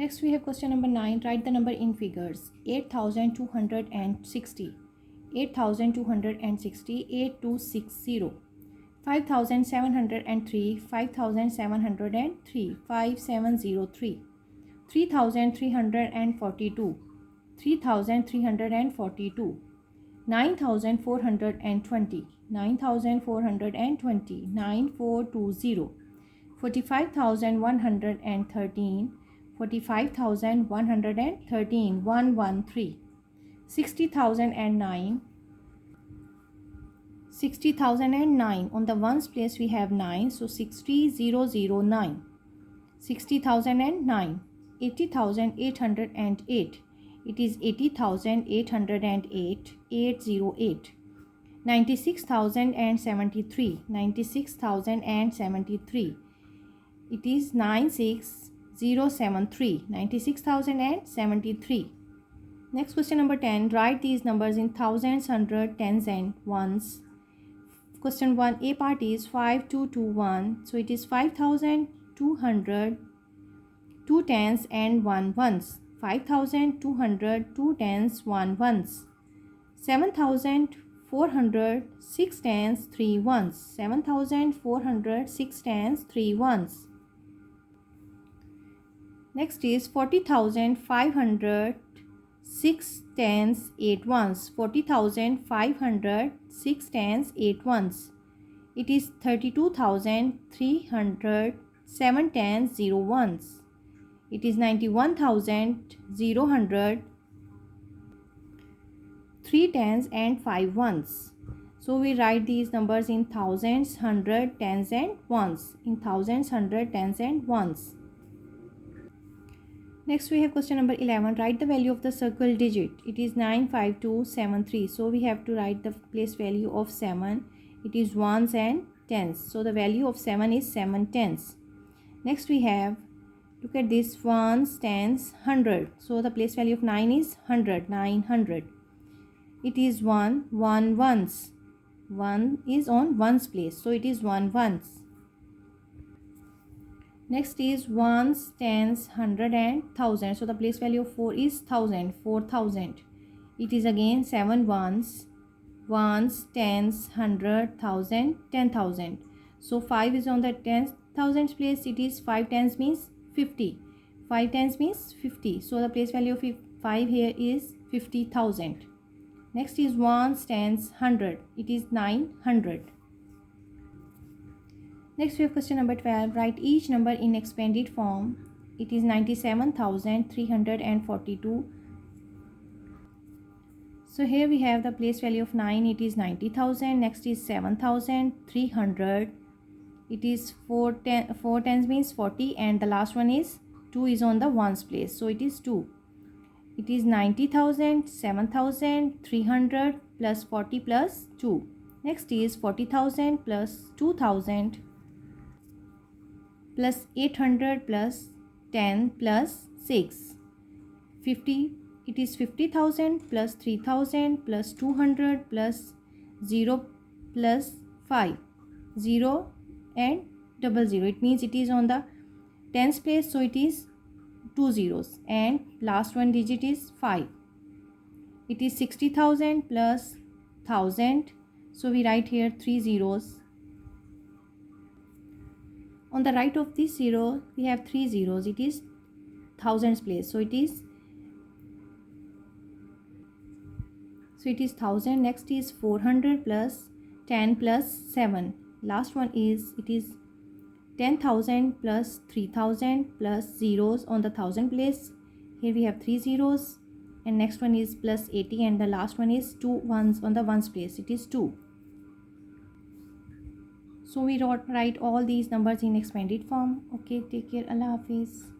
Next we have question number 9. Write the number in figures. 8260, 8260, 8260, 5703, 5703, 5703, 3342, 3342, 9420, 9420, 9420, 45113, 45113, 113, 60009, 60009. On the ones place we have 9, so 60009, 60009, 80808, it is 80808, 808, 96073, 96073, it is 96073, 96073. Next question number 10. Write these numbers in thousands, hundred, tens and ones. Question 1, A part is 5221, so it is 5200, 2 tens and 1 ones. 5200, 2 tens, 1 ones. 7400, 6 tens, 3 ones. 7400, 6 tens, 3 ones. Next is 40,500, 6 tens, 8 ones. 40,500, 6 tens, 8 ones. It is 32,300, 7 tens, 0 ones. It is 91,000, 3 tens and 5 ones. So we write these numbers in thousands, hundred, tens and ones. In thousands, hundred, tens and ones. Next we have question number 11. Write the value of the circle digit. It is 95273. So we have to write the place value of 7. It is ones and tens. So the value of 7 is 7 tens. Next we have, look at this, ones, tens, 100. So the place value of 9 is 100, 900. It is 1, 1 ones. 1 is on ones place. So it is 1 ones. Next is ones, tens, 100 and 1000. So the place value of 4 is 1000, 4000. It is again 7 ones, ones, tens, 100, 1000, 10,000. So 5 is on the 10,000 place. It is 5 tens means 50. 5 tens means 50. So the place value of 5 here is 50,000. Next is ones, tens, 100. It is 900. Next we have question number 12. Write each number in expanded form. It is 97,342. So here we have the place value of 9. It is 90,000. Next is 7,300. It is 4 tens means 40, and the last one is 2 is on the ones place. So it is 2. It is 90,000, 7,300 plus 40 plus 2. Next is 40,000 plus 2,000 plus 800 plus 10 plus 6. 50. It is 50,000 plus 3,000 plus 200 plus 0 plus 5. 0 and 00. It means it is on the tens place, so it is 2 zeros, and last one digit is 5. It is 60,000 plus 1000. So we write here 3 zeros. On the right of this 0, we have 3 zeros. It is thousands place. So it is 1000. Next is 400 plus 10 plus 7. Last one is, it is 10,000 plus 3,000 plus zeros on the 1000 place. Here we have 3 zeros, and next one is plus 80, and the last one is 2 ones on the ones place. It is 2. So we write all these numbers in expanded form. Okay, take care. Allah Hafiz.